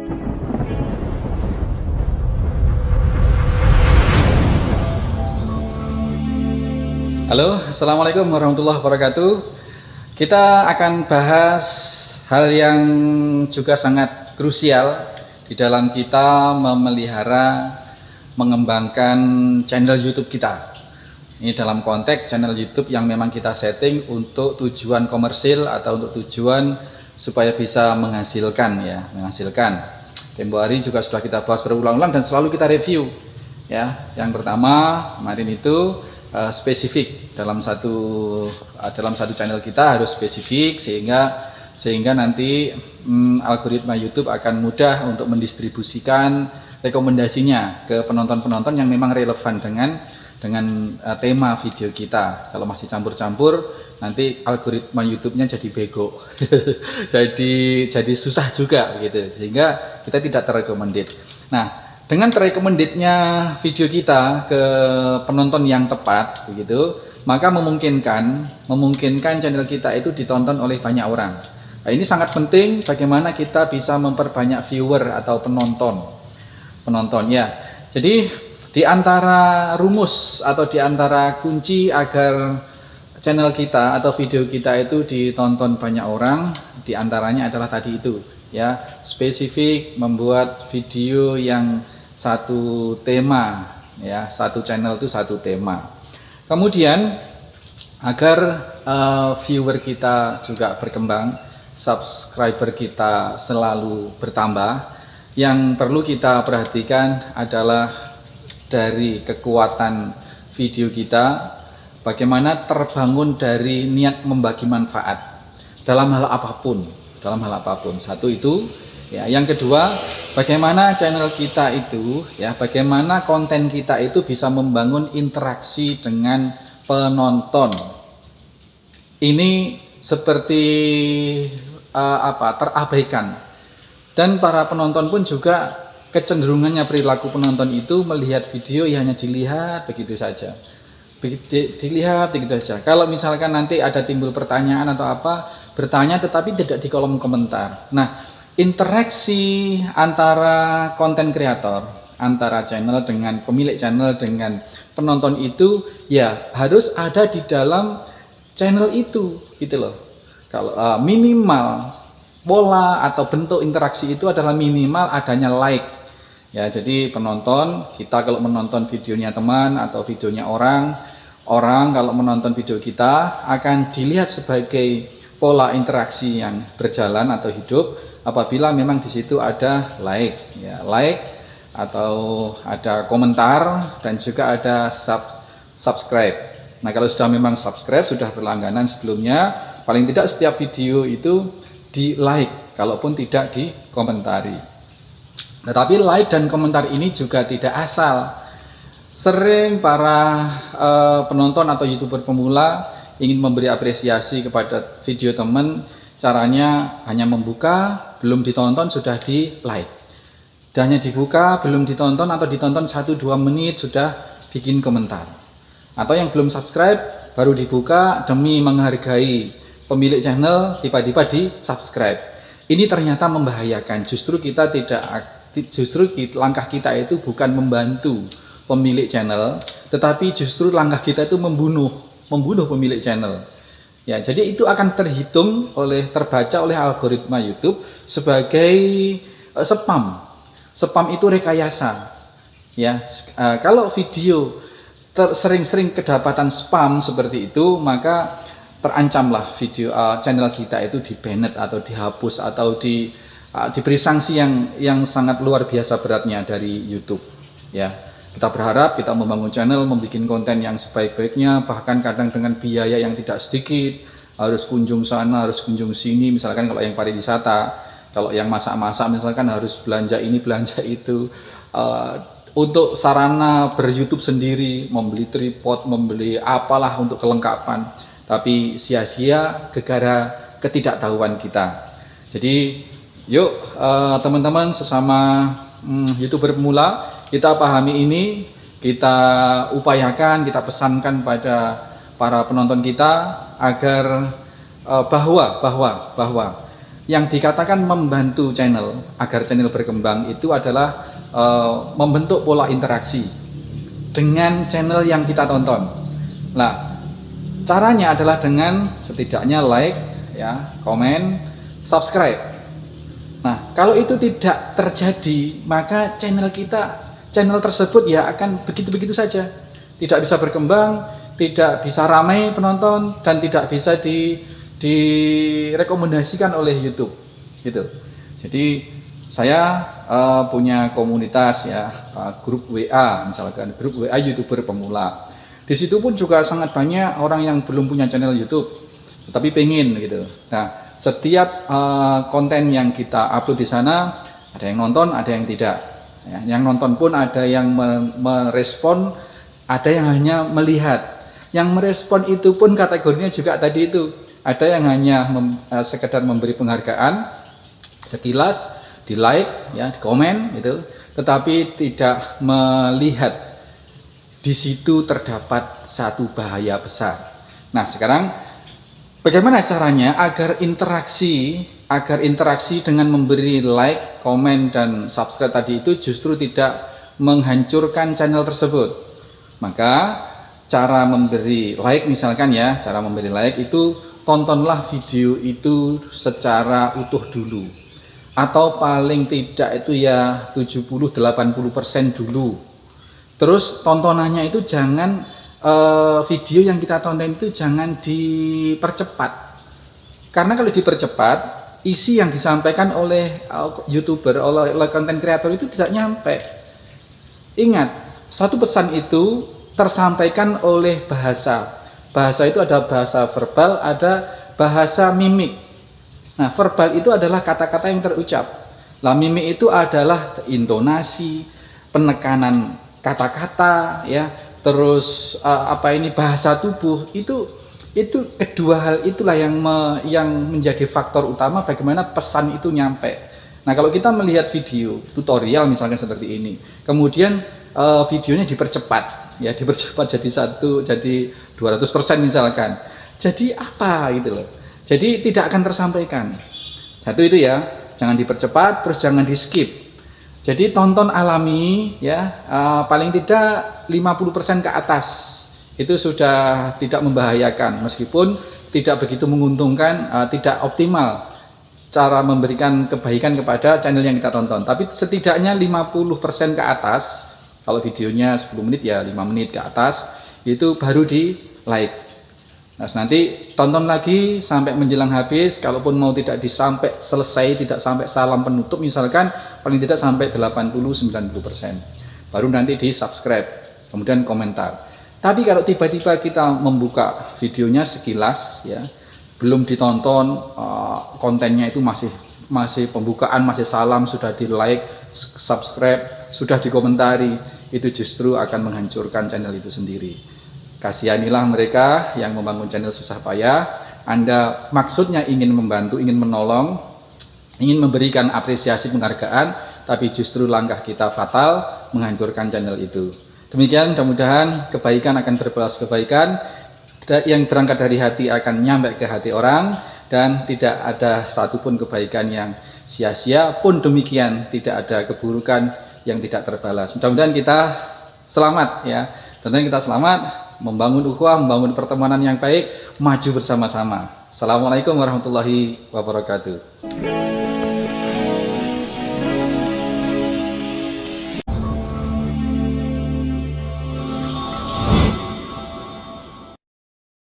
Halo, Assalamualaikum warahmatullahi wabarakatuh. Kita akan bahas hal yang juga sangat krusial di dalam kita memelihara, mengembangkan channel YouTube kita. Ini dalam konteks channel YouTube yang memang kita setting untuk tujuan komersil atau untuk tujuan supaya bisa menghasilkan ya, menghasilkan. Tempo hari juga sudah kita bahas berulang-ulang dan selalu kita review ya. Yang pertama kemarin itu spesifik dalam satu channel kita harus spesifik sehingga nanti algoritma YouTube akan mudah untuk mendistribusikan rekomendasinya ke penonton-penonton yang memang relevan dengan tema video kita. Kalau masih campur-campur nanti algoritma YouTube-nya jadi bego. jadi susah juga gitu sehingga kita tidak terrekomended. Nah, dengan terrekomendednya video kita ke penonton yang tepat begitu, maka memungkinkan channel kita itu ditonton oleh banyak orang. Nah, ini sangat penting bagaimana kita bisa memperbanyak viewer atau penonton ya. Jadi di antara rumus atau di antara kunci agar channel kita atau video kita itu ditonton banyak orang, di antaranya adalah tadi itu ya, spesifik, membuat video yang satu tema ya, satu channel itu satu tema. Kemudian agar viewer kita juga berkembang, subscriber kita selalu bertambah, yang perlu kita perhatikan adalah dari kekuatan video kita, bagaimana terbangun dari niat membagi manfaat dalam hal apapun. Satu itu ya. Yang kedua, bagaimana channel kita itu ya, bagaimana konten kita itu bisa membangun interaksi dengan penonton. Ini seperti terabaikan, dan para penonton pun juga kecenderungannya perilaku penonton itu melihat video ya hanya dilihat begitu saja. Kalau misalkan nanti ada timbul pertanyaan atau apa, bertanya tetapi tidak di kolom komentar. Nah, interaksi antara konten kreator, antara channel dengan pemilik channel dengan penonton itu ya harus ada di dalam channel itu gitu loh. Kalau minimal pola atau bentuk interaksi itu adalah minimal adanya like ya. Jadi penonton kita kalau menonton videonya teman atau videonya orang kalau menonton video kita akan dilihat sebagai pola interaksi yang berjalan atau hidup apabila memang di situ ada like atau ada komentar dan juga ada subscribe. Nah, kalau sudah memang subscribe, sudah berlangganan sebelumnya, paling tidak setiap video itu di like, kalaupun tidak dikomentari. Tetapi like dan komentar ini juga tidak asal. Sering para penonton atau YouTuber pemula ingin memberi apresiasi kepada video teman, caranya hanya membuka, belum ditonton sudah di like. Dan hanya dibuka, belum ditonton atau ditonton 1-2 menit sudah bikin komentar. Atau yang belum subscribe, baru dibuka demi menghargai pemilik channel, tiba-tiba di subscribe. Ini ternyata membahayakan. Langkah kita itu bukan membantu pemilik channel, tetapi justru langkah kita itu membunuh pemilik channel. Ya, jadi itu akan terbaca oleh algoritma YouTube sebagai spam. Spam itu rekayasa. Ya, kalau video sering-sering kedapatan spam seperti itu, maka terancamlah video channel kita itu di-banned atau dihapus atau diberi sanksi yang sangat luar biasa beratnya dari YouTube. Ya. Kita berharap kita membangun channel, membuat konten yang sebaik-baiknya, bahkan kadang dengan biaya yang tidak sedikit, harus kunjung sana, harus kunjung sini, misalkan kalau yang pariwisata, kalau yang masak-masak misalkan harus belanja ini, belanja itu, untuk sarana ber-YouTube sendiri, membeli tripod, membeli apalah untuk kelengkapan, tapi sia-sia gara-gara ketidaktahuan kita. Jadi yuk teman-teman sesama YouTuber pemula, kita pahami ini, kita upayakan, kita pesankan pada para penonton kita agar bahwa Yang dikatakan membantu channel agar channel berkembang itu adalah membentuk pola interaksi dengan channel yang kita tonton. Nah, caranya adalah dengan setidaknya like, ya, komen, subscribe. Nah, kalau itu tidak terjadi, maka channel tersebut ya akan begitu-begitu saja, tidak bisa berkembang, tidak bisa ramai penonton, dan tidak bisa direkomendasikan oleh YouTube gitu. Jadi saya punya komunitas, ya, grup WA, misalkan grup WA YouTuber pemula. Di situ pun juga sangat banyak orang yang belum punya channel YouTube tetapi pengen gitu. Nah, setiap konten yang kita upload di sana ada yang nonton, ada yang tidak, ya. Yang nonton pun ada yang merespon, ada yang hanya melihat. Yang merespon itu pun kategorinya juga tadi itu, ada yang hanya sekedar memberi penghargaan sekilas, di like, ya, di komen gitu, tetapi tidak melihat di situ terdapat satu bahaya besar. Nah, sekarang bagaimana caranya agar interaksi dengan memberi like, komen, dan subscribe tadi itu justru tidak menghancurkan channel tersebut? Maka cara memberi like, misalkan ya, cara memberi like itu tontonlah video itu secara utuh dulu, atau paling tidak itu ya 70-80% dulu. Terus tontonannya itu jangan video yang kita tonton itu jangan dipercepat, karena kalau dipercepat isi yang disampaikan oleh YouTuber, oleh konten kreator itu tidak nyampe. Ingat, satu pesan itu tersampaikan oleh bahasa. Bahasa itu ada bahasa verbal, ada bahasa mimik. Nah, verbal itu adalah kata-kata yang terucap. Lah, mimik itu adalah intonasi, penekanan kata-kata, ya. Terus bahasa tubuh itu kedua hal itulah yang menjadi faktor utama bagaimana pesan itu nyampe. Nah, kalau kita melihat video tutorial misalnya seperti ini, kemudian videonya dipercepat, ya, jadi 200% misalkan. Jadi apa gitu loh. Jadi tidak akan tersampaikan. Satu itu ya, jangan dipercepat, terus jangan di skip. Jadi tonton alami, ya, paling tidak 50% ke atas. Itu sudah tidak membahayakan, meskipun tidak begitu menguntungkan, tidak optimal cara memberikan kebaikan kepada channel yang kita tonton. Tapi setidaknya 50% ke atas. Kalau videonya 10 menit ya 5 menit ke atas, itu baru di like. Nah, nanti tonton lagi sampai menjelang habis, kalaupun mau tidak sampai selesai, tidak sampai salam penutup misalkan, paling tidak sampai 80-90%. Baru nanti di subscribe, kemudian komentar. Tapi kalau tiba-tiba kita membuka videonya sekilas, ya, belum ditonton, kontennya itu masih pembukaan, masih salam, sudah di like, subscribe, sudah dikomentari, itu justru akan menghancurkan channel itu sendiri. Kasihanilah mereka yang membangun channel susah payah. Anda maksudnya ingin membantu, ingin menolong, ingin memberikan apresiasi, penghargaan, tapi justru langkah kita fatal, menghancurkan channel itu. Demikian, mudah-mudahan kebaikan akan berbalas kebaikan, yang berangkat dari hati akan nyampe ke hati orang, dan tidak ada satupun kebaikan yang sia-sia, pun demikian tidak ada keburukan yang tidak terbalas. Mudah-mudahan kita selamat, ya. Mudah-mudahan kita selamat membangun ukhuwah, membangun pertemanan yang baik, maju bersama-sama. Assalamualaikum warahmatullahi wabarakatuh.